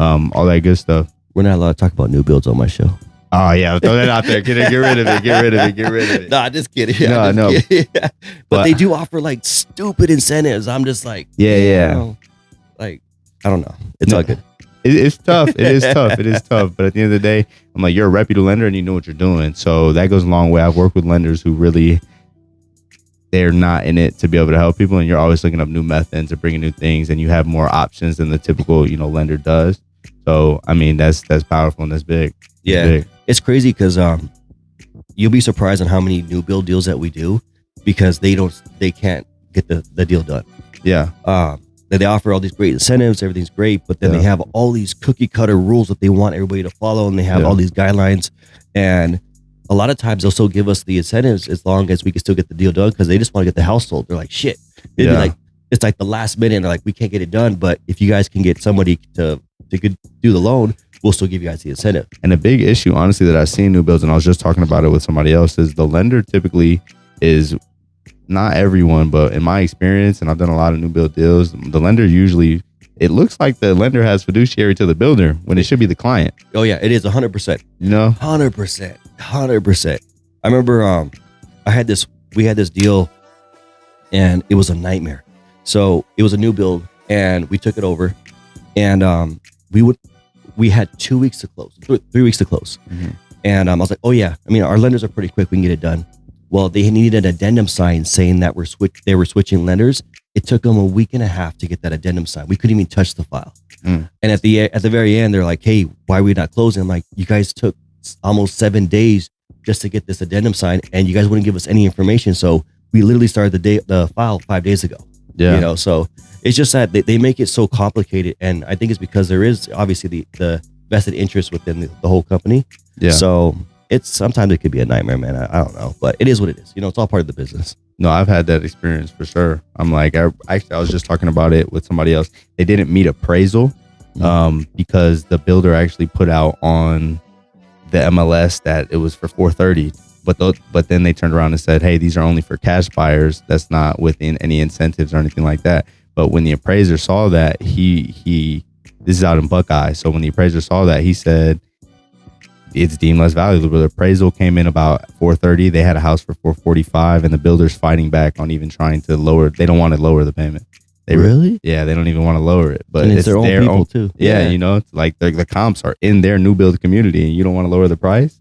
all that good stuff. We're not allowed to talk about new builds on my show. Oh yeah, throw that out there. Get rid of it. Nah, just kidding. No. But they do offer like stupid incentives. I'm just like, yeah. Like, I don't know. It's all good. It's tough. It is tough. But at the end of the day, I'm like, you're a reputable lender and you know what you're doing. So that goes a long way. I've worked with lenders who really, they're not in it to be able to help people, and you're always looking up new methods and bringing new things, and you have more options than the typical, lender does. So I mean, that's powerful and that's big. Yeah, it's crazy because you'll be surprised on how many new build deals that we do because they can't get the deal done. Yeah. They offer all these great incentives, everything's great, but then they have all these cookie cutter rules that they want everybody to follow, and they have all these guidelines, and a lot of times they'll still give us the incentives as long as we can still get the deal done because they just want to get the house sold. They're like, shit. They'd be like, it's like the last minute, and they're like, we can't get it done, but if you guys can get somebody to do the loan, we'll still give you guys the incentive. And a big issue, honestly, that I've seen new builds, and I was just talking about it with somebody else, is the lender typically is, not everyone, but in my experience, and I've done a lot of new build deals, the lender usually, it looks like the lender has fiduciary to the builder when it should be the client. Oh yeah, it is 100%. 100%. I remember we had this deal and it was a nightmare. So it was a new build and we took it over and we had 2 weeks to close, 3 weeks to close. Mm-hmm. And I was like, oh yeah, I mean, our lenders are pretty quick. We can get it done. Well, they needed an addendum sign saying that they were switching lenders. It took them a week and a half to get that addendum signed. We couldn't even touch the file. And at the very end, they're like, hey, why are we not closing? I'm like, you guys took almost 7 days just to get this addendum signed and you guys wouldn't give us any information. So we literally started the file 5 days ago. Yeah. So it's just that they make it so complicated. And I think it's because there is obviously the vested interest within the whole company. Yeah. So sometimes it could be a nightmare, man. I don't know, but it is what it is. It's all part of the business. No, I've had that experience for sure. I'm like, I was just talking about it with somebody else. They didn't meet appraisal because the builder actually put out on the MLS that it was for 430. But then they turned around and said, hey, these are only for cash buyers. That's not within any incentives or anything like that. But when the appraiser saw that, this is out in Buckeye. So when the appraiser saw that, he said, it's deemed less valuable. The appraisal came in about 430. They had a house for 445, and the builder's fighting back on even trying to lower. They don't want to lower the payment. Really? Yeah, they don't even want to lower it. But and it's their own people too. Yeah, it's like the comps are in their new build community, and you don't want to lower the price.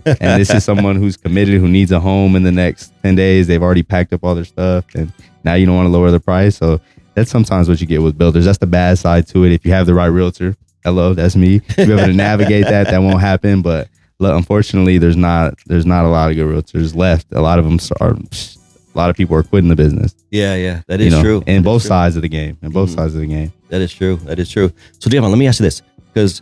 And this is someone who's committed, who needs a home in the next 10 days. They've already packed up all their stuff, and now you don't want to lower the price. So that's sometimes what you get with builders. That's the bad side to it. If you have the right realtor. Hello, that's me. If you're able to navigate that won't happen. But unfortunately, there's not a lot of good realtors left. A lot of them a lot of people are quitting the business. Yeah, that is true. And both sides of the game. That is true. So, Davyon, let me ask you this, because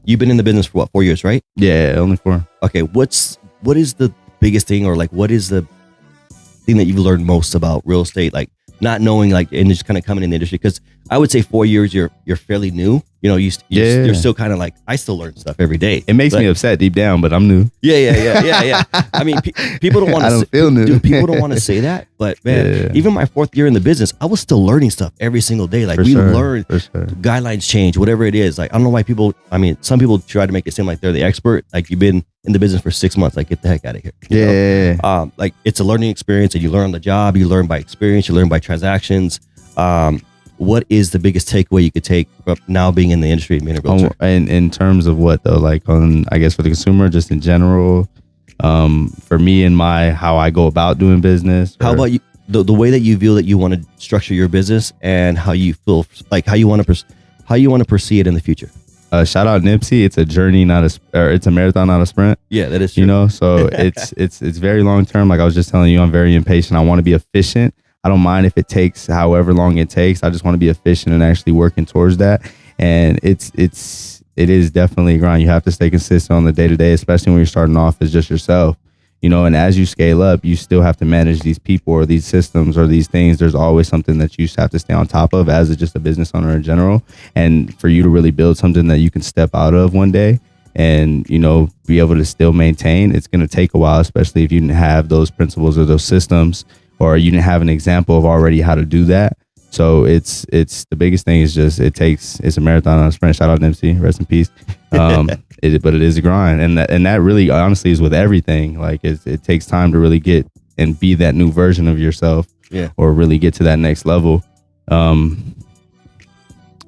you've been in the business for 4 years, right? Yeah, only 4. Okay, what is the biggest thing, or like what is the thing that you've learned most about real estate? Like not knowing, like, and just kind of coming in the industry, because I would say 4 years you're fairly new. You're still kind of like, I still learn stuff every day. It makes me upset deep down, but I'm new. Yeah. I mean, people don't want to. I don't feel new. Dude, people don't want to say that, but man, even my 4th year in the business, I was still learning stuff every single day. Like learn guidelines change, whatever it is. Like I don't know why people. I mean, some people try to make it seem like they're the expert. Like you've been in the business for 6 months. Like get the heck out of here. You know? Like it's a learning experience, and you learn on the job. You learn by experience. You learn by transactions. What is the biggest takeaway you could take from now being in the industry and being a realtor? And in terms of what though, like I guess for the consumer, just in general, for me and how I go about doing business. How about you, the way that you feel that you want to structure your business, and how you feel like how you want to pursue it in the future? Shout out Nipsey. It's a journey, it's a marathon, not a sprint. Yeah, that is true. So it's very long term. Like I was just telling you, I'm very impatient. I want to be efficient. I don't mind if it takes however long it takes. I just want to be efficient and actually working towards that. And it is definitely a grind. You have to stay consistent on the day to day, especially when you're starting off as just yourself. And as you scale up, you still have to manage these people or these systems or these things. There's always something that you have to stay on top of as just a business owner in general. And for you to really build something that you can step out of one day and, be able to still maintain, it's going to take a while, especially if you didn't have those principles or those systems, or you didn't have an example of already how to do that. So it's the biggest thing is just it's a marathon, not a sprint. Shout out to MC, rest in peace. But it is a grind, and that really honestly is with everything. Like it takes time to really get and be that new version of yourself, or really get to that next level.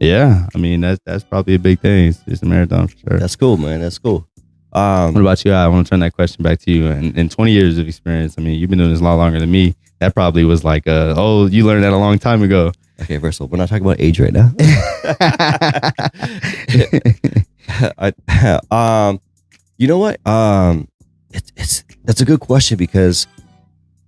Yeah, I mean that's probably a big thing. It's a marathon for sure. That's cool, man. That's cool. What about you? I want to turn that question back to you. And in 20 years of experience, I mean, you've been doing this a lot longer than me. That probably was like, you learned that a long time ago. Okay, first of all, we're not talking about age right now. You know what? That's a good question, because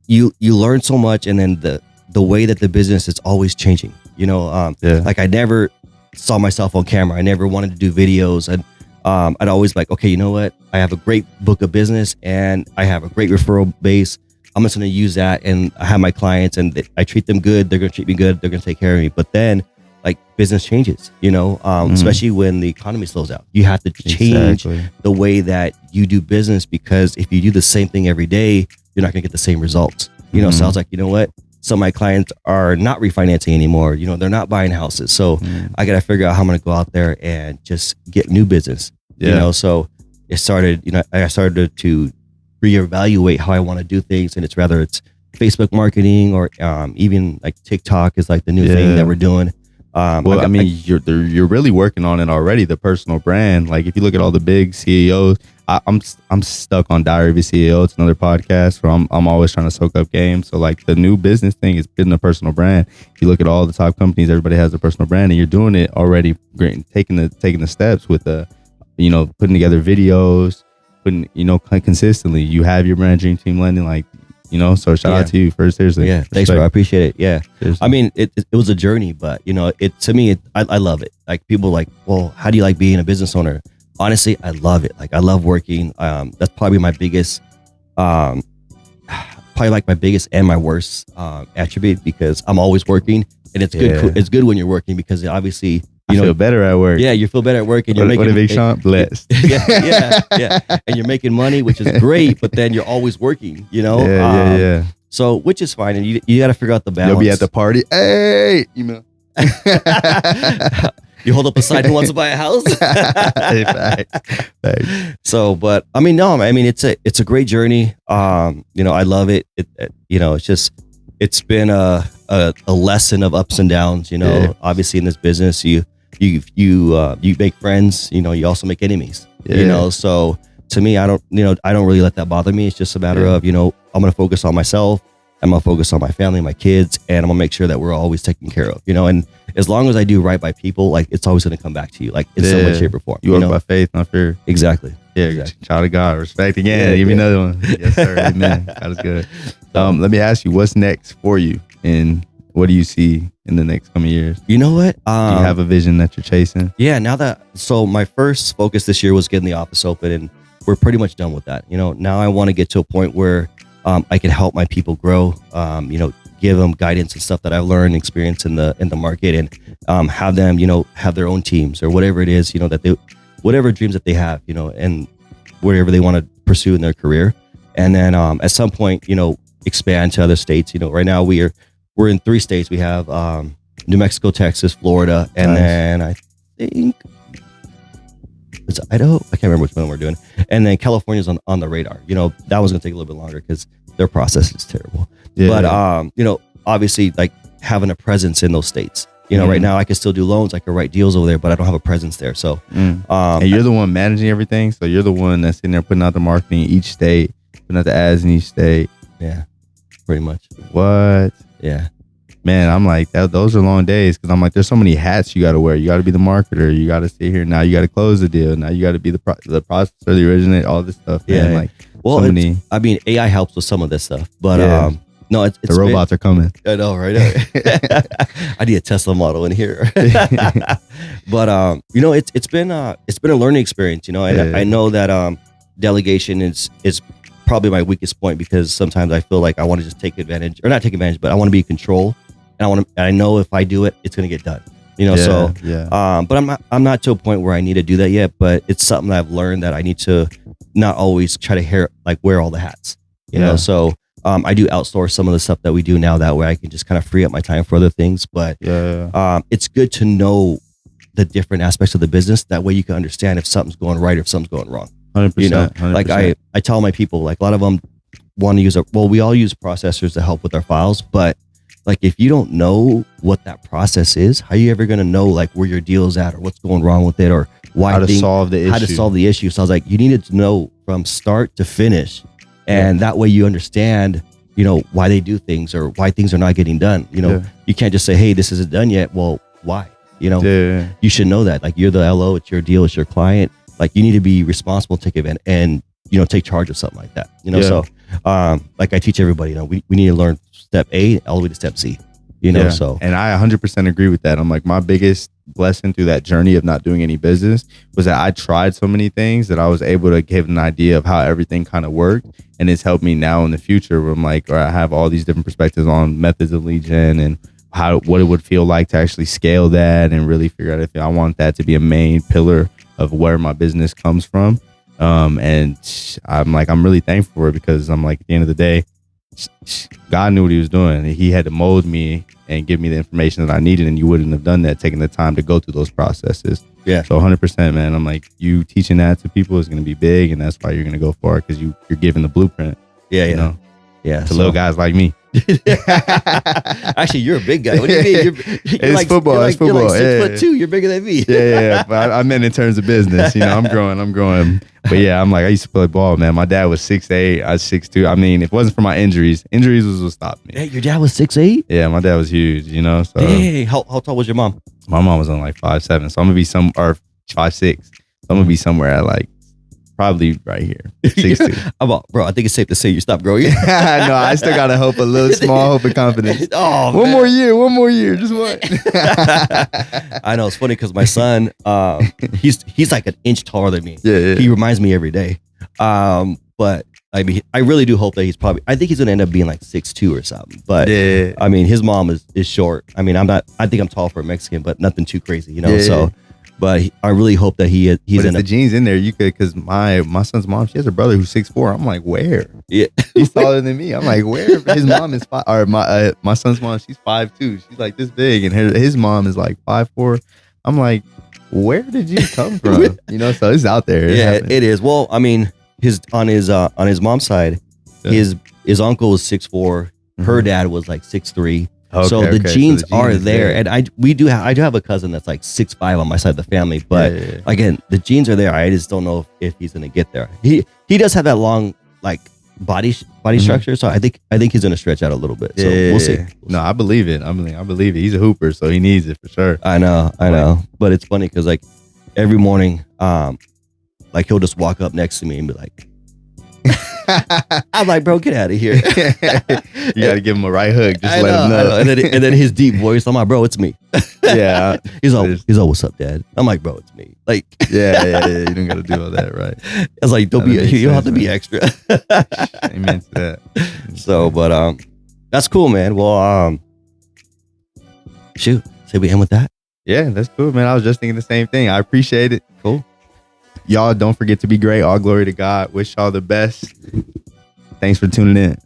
you learn so much, and then the way that the business is always changing. You know, like I never saw myself on camera. I never wanted to do videos, and I'd always like, okay, you know what? I have a great book of business and I have a great referral base. I'm just going to use that, and I have my clients, and I treat them good. They're going to treat me good. They're going to take care of me. But then, like, business changes, you know, especially when the economy slows out. You have to change the way that you do business, because if you do the same thing every day, you're not going to get the same results. You know, so I was like, you know what? Some of my clients are not refinancing anymore. You know, they're not buying houses. So I got to figure out how I'm going to go out there and just get new business. You know, so it started, you know, I started to reevaluate how I want to do things. And it's Facebook marketing, or even like TikTok is like the new thing that we're doing. You're really working on it already, the personal brand. Like if you look at all the big CEOs, I'm stuck on Diary of a CEO. It's another podcast where I'm always trying to soak up game. So like the new business thing is building a personal brand. If you look at all the top companies, everybody has a personal brand, and you're doing it already. Great, taking the steps with putting together videos, consistently. You have your brand, Dream Team Lending, like. So shout out to you for seriously. Yeah, thanks, bro. I appreciate it. Yeah, seriously. I mean, it was a journey, but to me, I love it. Like people are like, well, how do you like being a business owner? Honestly, I love it. Like I love working. That's probably my biggest, and my worst attribute, because I'm always working, and it's good. Yeah. It's good when you're working, because obviously. You feel better at work. Yeah, you feel better at work, and you're making. What a big Sean, blessed. yeah, and you're making money, which is great. But then you're always working. Yeah. So, which is fine, and you got to figure out the balance. You'll be at the party. Hey, email. You hold up a sign who wants to buy a house. Facts. So, but I mean, no, I mean it's a great journey. I love it. It's been a lesson of ups and downs. Obviously in this business, you make friends. You also make enemies. So to me, I don't really let that bother me. It's just a matter of I'm gonna focus on myself. I'm gonna focus on my family, my kids, and I'm gonna make sure that we're always taken care of. And as long as I do right by people, like it's always gonna come back to you, like in some way, shape, or form. You work by faith, not fear. Exactly. Yeah, exactly. Child of God, respect again. Give me another one. Yes, sir. Amen. God is good. Let me ask you, what's next for you, and what do you see in the next coming years? You know what? Do you have a vision that you're chasing? Yeah. So my first focus this year was getting the office open, and we're pretty much done with that. Now I want to get to a point where I can help my people grow. Give them guidance and stuff that I've learned, and experience in the market, and have them, have their own teams or whatever it is, whatever dreams that they have, and whatever they want to pursue in their career. And then at some point, expand to other states. Right now we're in 3 states. We have New Mexico, Texas, Florida, and then I think it's Idaho. I can't remember which one we're doing. And then California's on the radar. That one's gonna take a little bit longer because their process is terrible. Yeah. But obviously, like having a presence in those states. Right now I can still do loans. I can write deals over there, but I don't have a presence there. So, and you're the one managing everything. So you're the one that's in there putting out the marketing in each state, putting out the ads in each state. Yeah, pretty much. What? Yeah, man. I'm like that. Those are long days because I'm like, there's so many hats you got to wear. You got to be the marketer. You got to sit here. Now you got to close the deal. Now you got to be the processor, the originator, all this stuff. Man. Yeah. Like, well, AI helps with some of this stuff, but no, it's the robots are coming. I know, right? I need a Tesla model in here. But it's been a learning experience, and I know that delegation is probably my weakest point, because sometimes I feel like I want to just take advantage, or not take advantage, but I want to be in control, and I know if I do it, it's going to get done. But I'm not to a point where I need to do that yet. But it's something that I've learned that I need to not always try to wear all the hats. So. I do outsource some of the stuff that we do now. That way I can just kind of free up my time for other things. But it's good to know the different aspects of the business. That way you can understand if something's going right or if something's going wrong. 100%. You know, 100%. like I tell my people, like a lot of them want to use we all use processors to help with our files, but like if you don't know what that process is, how are you ever going to know like where your deal's at or what's going wrong with it or why how to solve the issue. So I was like, you needed to know from start to finish, and that way you understand, you know, why they do things or why things are not getting done. You know, you can't just say, hey, this isn't done yet. Well, why? You know, you should know that. Like you're the LO, it's your deal, it's your client. Like you need to be responsible, take advantage, and you know, take charge of something like that. You know, so like I teach everybody, you know, we need to learn step A all the way to step C. You know, so and I 100% agree with that. I'm like, my biggest lesson through that journey of not doing any business was that I tried so many things that I was able to give an idea of how everything kind of worked, and it's helped me now in the future where I'm like, or I have all these different perspectives on methods of lead gen and what it would feel like to actually scale that and really figure out if I want that to be a main pillar of where my business comes from. And I'm like, I'm really thankful for it because I'm like, at the end of the day, God knew what he was doing. He had to mold me and give me the information that I needed, and you wouldn't have done that, taking the time to go through those processes. Yeah. So 100%, man. I'm like, you teaching that to people is going to be big, and that's why you're going to go far because you're giving the blueprint. Yeah, you know? Yeah. To little guys like me. Actually, you're a big guy. What do you mean? You're like, football. It's football. You're like 6'2". You're bigger than me. Yeah. But I meant in terms of business. You know, I'm growing. But yeah, I'm like, I used to play ball, man. My dad was 6'8". I was 6'2". I mean, if it wasn't for my injuries was what stopped me. Hey, your dad was 6'8"? Yeah, my dad was huge. You know. So hey, how tall was your mom? My mom was on like 5'7". So I'm gonna be 5'6". So I'm gonna be somewhere at like probably right here, 6'2". Bro, I think it's safe to say you stopped growing. No, I still got a small hope of confidence. Oh, one more year, just one. I know, it's funny because my son, he's like an inch taller than me. Yeah. He reminds me every day. But I mean, I really do hope that I think he's gonna end up being like 6'2" or something. But I mean, his mom is short. I mean, I think I'm tall for a Mexican, but nothing too crazy, you know. So. But I really hope that he's in the genes in there. You could, because my son's mom, she has a brother who's 6'4". I'm like, where? Yeah, he's taller than me. I'm like, where? His mom is my son's mom, she's 5'2". She's like this big, and his mom is like 5'4". I'm like, where did you come from? You know, so it's out there. It is. Well, I mean, on his mom's side, his uncle was 6'4". Her dad was like 6'3". So the genes are there, and I do have a cousin that's like 6'5" on my side of the family, but again, the genes are there. I just don't know if he's gonna get there. He does have that long like body structure, so I think he's gonna stretch out a little bit. So we'll see. No, I believe it. I believe it. He's a hooper, so he needs it for sure. I know, but it's funny because like every morning, like he'll just walk up next to me and be like. I'm like, bro, get out of here. You gotta give him a right hook. Just let him know. And then his deep voice, I'm like, bro, it's me. Yeah. He's all, what's up, dad? I'm like, bro, it's me. Like, yeah. You don't gotta do all that, right? I was like, you don't have to be extra. Amen to that. So, but that's cool, man. Well, shoot, say we end with that. Yeah, that's cool, man. I was just thinking the same thing. I appreciate it. Cool. Y'all don't forget to be great. All glory to God. Wish y'all the best. Thanks for tuning in.